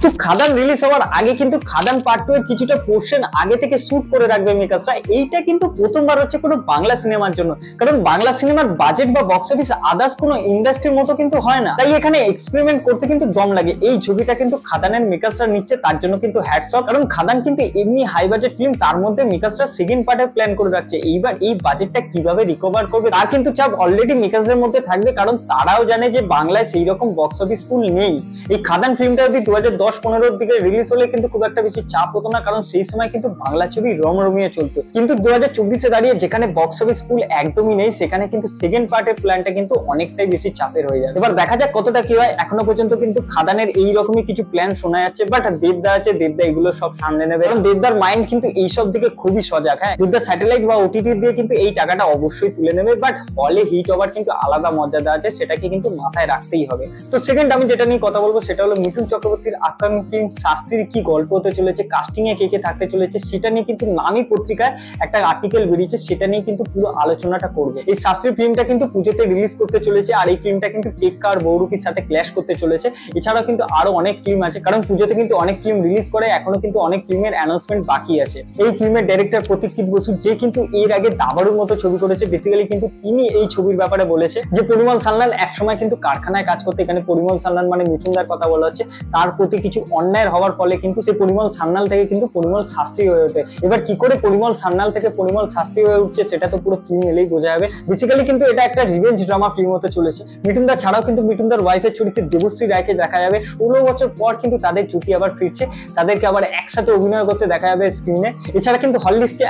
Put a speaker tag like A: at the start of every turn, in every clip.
A: তো খাদান রিলিজ হওয়ার আগে কিন্তু খাদান পার্ট 2 এর কিছুটা পোরশন আগে থেকে শুট করে রাখবে মেকার্সরা। এইটা কিন্তু প্রথমবার হচ্ছে কোনো বাংলা সিনেমার জন্য, কারণ বাংলা সিনেমার বাজেট বা বক্স অফিস আদার্স কোনো ইন্ডাস্ট্রির মতো কিন্তু হয় না, তাই এখানে এক্সপেরিমেন্ট করতে কিন্তু দম লাগে। এই ছবিটা কিন্তু খাদানের মেকার্সরা নিচ্ছে, তার জন্য কিন্তু হ্যাটস অফ। কারণ খাদান কিন্তু এমনি হাই বাজেট ফিল্ম, তার মধ্যে মেকার্সরা সেকেন্ড পার্টের প্ল্যান করে রাখছে। এইবার এই বাজেটটা কিভাবে রিকভার করবে তার কিন্তু চাপ অলরেডি মেকার্সদের মধ্যে থাকবে, কারণ তারাও জানে যে বাংলায় সেই রকম বক্স অফিস পুল নেই। এই খাদান ফিল্মটা যদি 2010-15 দিকে রিলিজ হলে কিন্তু খুব একটা বেশি চাপ হতো না, কারণ সেই সময় কিন্তু বাংলা ছবি রমরমিয়ে চলতো। কিন্তু 2024-এ দাঁড়িয়ে যেখানে বক্স অফিস পুল একদমই নেই, সেখানে কিন্তু সেকেন্ড পার্টের প্ল্যানটা কিন্তু অনেকটাই বেশি চাপের হয়ে যাবে। এবার দেখা যাক কতটা কি হয়। এখনো পর্যন্ত কিন্তু খাদানের এই রকমই কিছু প্ল্যান শোনা যাচ্ছে, বাট দেবদা আছে, দেবদা এগুলো সব সামনে নেবে, কারণ দেবদার মাইন্ড কিন্তু এইসব দিকে খুবই সজাগ। হ্যাঁ, দেবদা স্যাটেলাইট বা ওটিটি দিয়ে কিন্তু এই টাকাটা অবশ্যই তুলে নেবে, বাট হলে হিট হবার কিন্তু আলাদা মর্যাদা আছে, সেটাকে কিন্তু মাথায় রাখতেই হবে। তো সেকেন্ড আমি যেটা নিয়ে কথা বলবো সেটা হলো মিঠুন চক্রবর্তীর আপকামিং ফিল্ম শাস্ত্রীর কি গল্প হতে চলেছে, কাস্টিং এ কে কে থাকতে চলেছে, সেটা নিয়ে কিন্তু নামি পত্রিকায় একটা আর্টিকেল বেরিয়েছে, সেটা নিয়ে কিন্তু পুরো আলোচনাটা করবে। এই শাস্ত্রী ফিল্মটা কিন্তু পুজোতে রিলিজ করতে চলেছে, আর এই ফিল্মটা কিন্তু টেক্কা আর বহুরূপীর সাথে ক্ল্যাশ করতে চলেছে। এছাড়াও কিন্তু আরো অনেক ফিল্ম আছে, কারণ পুজোতে কিন্তু অনেক ফিল্ম রিলিজ করে, এখনো কিন্তু অনেক ফিল্মের অ্যানাউন্সমেন্ট বাকি আছে। এই ফিল্মের ডাইরেক্টর প্রতীক্ষিত বসু, যে কিন্তু এর আগে দাবাড়ুর মতো ছবি করেছে, বেসিক্যালি কিন্তু তিনি এই ছবির ব্যাপারে বলেছে যে পরিমল সান্যাল একসময় কিন্তু কারখানায় কাজ করতে, এখানে পরিমল সান্যাল মানে মিঠুনদার কথা বলা হচ্ছে, তার প্রতি কিছু অন্যায় হওয়ার ফলে কিন্তু সে পরিমল সান্যাল থেকে কিন্তু পরিমল শাস্ত্রী হয়ে ওঠে। এবার কি করে পরিমল সান্যাল থেকে পরিমল শাস্ত্রী হয়ে উঠছে সেটা তো পুরো ফিল্ম এলেই বোঝা যাবে। বেসিক্যালি কিন্তু এটা একটা রিভেঞ্জ ড্রামা ফিল্ম হতে চলেছে। মিঠুনদা ছাড়াও কিন্তু মিঠুনদার ওয়াইফের চরিত্রে দেবশ্রী রায়কে দেখা যাবে। 16 বছর পর কিন্তু তাদের জুটি আবার ফিরছে, তাদেরকে আবার একসাথে অভিনয় করতে দেখা যাবে স্ক্রিনে। এছাড়া কিন্তু হলিস্টে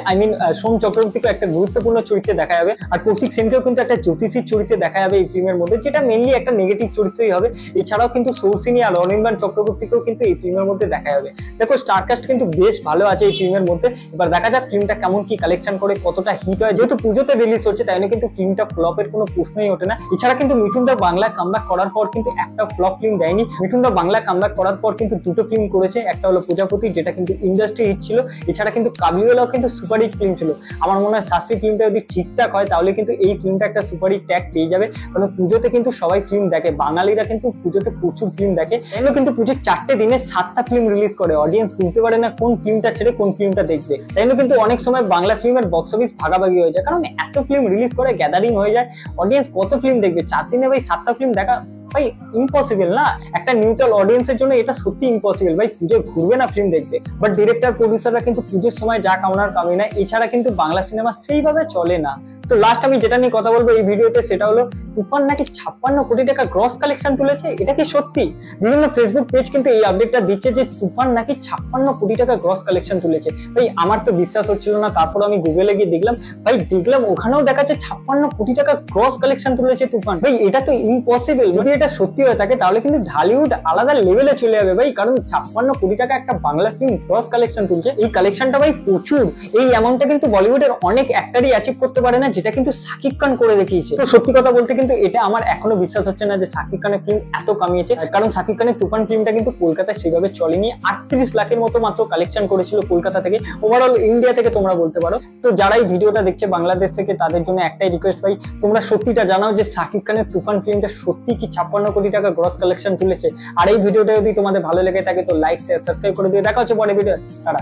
A: সোম চক্রবর্তীকে একটা গুরুত্বপূর্ণ চরিত্রে দেখা যাবে, আর কৌশিক সেনকেও কিন্তু একটা জ্যোতিষীর চরিত্রে দেখা যাবে এই ফিল্মের মধ্যে, যেটা মেনলি একটা নেগেটিভ চরিত্রই হবে। এছাড়াও কিন্তু সৌসিনী আর অনির্বাণ চক্রবর্তীকেও কিন্তু এই ফিল্মের মধ্যে দেখা যাবে। দেখো স্টারকাস্ট কিন্তু বেশ ভালো আছে এই ফিল্মের মধ্যে। এবার দেখা যাক ফিল্মটা কেমন কি কালেকশন করে, কতটা হিট হয়। যেহেতু পুজোতে রিলিজ হচ্ছে, তাই না কিন্তু ফিল্মটা ফ্লপের কোনো প্রশ্নই ওঠে না। এছাড়া কিন্তু মিঠুনদা বাংলা কামব্যাক করার পর কিন্তু একটা ফ্লপ ফিল্ম দেয়নি। মিঠুনদা বাংলা কামব্যাক করার পর কিন্তু দুটো ফিল্ম করেছে, একটা হলো প্রজাপতি, যেটা কিন্তু ইন্ডাস্ট্রি হিট ছিল। এছাড়া কিন্তু কাবুলিওয়ালাও কিন্তু সুপার হিট ফিল্ম ছিল। আমার মনে হয় শাস্ত্রী ফিল্মটা যদি ঠিকঠাক হয় তাহলে কিন্তু এই ফিল্মটা একটা সুপার হিট ট্যাগ পেয়ে যাবে, কারণ পুজোতে কিন্তু সবাই ফিল্ম দেখে, বাঙালিরা কিন্তু পুজোতে প্রচুর ফিল্ম দেখে। এগুলো কিন্তু পুজোর 4টে দিনে 7টা ফিল্ম রিলিজ করে, অডিয়েন্স বুঝতে পারে না কোন ফিল্মটা ছেড়ে কোন ফিল্মটা দেখবে। তাই কিন্তু অনেক সময় বাংলা ফিল্মের বক্স অফিস ভাগাভাগি হয়ে যায়, কারণ এত ফিল্ম রিলিজ করে, গ্যাদারিং হয়ে যায়, অডিয়েন্স কত ফিল্ম দেখবে 4 দিনে ভাই 7টা ফিল্ম দেখা ভাই ইম্পসিবল না। একটা নিউট্রাল অডিয়েন্সের জন্য এটা সত্যি ইম্পসিবল ভাই, পুজোয় ঘুরবে না ফিল্ম দেখবে। বাট ডিরেক্টর প্রডিউসাররা কিন্তু পুজোর সময় যা কামনার কামি না, এছাড়া কিন্তু বাংলা সিনেমা সেইভাবে চলে না। তো লাস্ট আমি যেটা নিয়ে কথা বলবো এই ভিডিওতে সেটা হলো তুফান নাকি 56 কোটি টাকা গ্রস কালেকশন তুলেছে। এটা কি সত্যি? বিভিন্ন ফেসবুক পেজ কিন্তু এই আপডেটটা দিচ্ছে যে তুফান নাকি 56 কোটি টাকা গ্রস কালেকশন তুলেছে। ভাই আমার তো বিশ্বাস হচ্ছিল না, তারপর আমি গুগলে গিয়ে দেখলাম, ভাই দেখলাম ওখানেও দেখাচ্ছে 56 কোটি টাকা গ্রস কালেকশন তুলেছে তুফান। ভাই এটা তো ইম্পসিবল। যদি এটা সত্যি হয়ে থাকে তাহলে কিন্তু ঢালিউড আলাদা লেভেলে চলে যাবে ভাই, কারণ 56 কোটি টাকা একটা বাংলা ফিল্ম গ্রস কালেকশন তুলছে। এই কালেকশনটা ভাই প্রচুর। এই অ্যামাউন্টটা কিন্তু বলিউডের অনেক অ্যাক্টরই অ্যাচিভ করতে পারে না, যেটা কিন্তু শাকিব খান করে দেখিয়েছে। তো সত্যি কথা বলতে কিন্তু এটা আমার এখনো বিশ্বাস হচ্ছে না যে শাকিব খানের ফিল্ম এত কামিয়েছে, কারণ শাকিব খানের তুফান ফিল্মটা কিন্তু কলকাতায় সেভাবে চলেনি। 38 লাখের মতো মাত্র কালেকশন করেছিল কলকাতা থেকে, ওভারঅল ইন্ডিয়া থেকে তোমরা বলতে পারো। তো যারা এই ভিডিওটা দেখছে বাংলাদেশ থেকে, তাদের জন্য একটাই রিকোয়েস্ট ভাই, তোমরা সত্যিটা জানাও যে শাকিব খানের তুফান ফিল্মটা সত্যি কি 56 কোটি টাকা গ্রস কালেকশন তুলেছে। আর এই ভিডিওটা যদি তোমাদের ভালো লেগে থাকে তো লাইক শেয়ার সাবস্ক্রাইব করে দিয়ে দেখা হচ্ছে পরের ভিডিও। টাটা।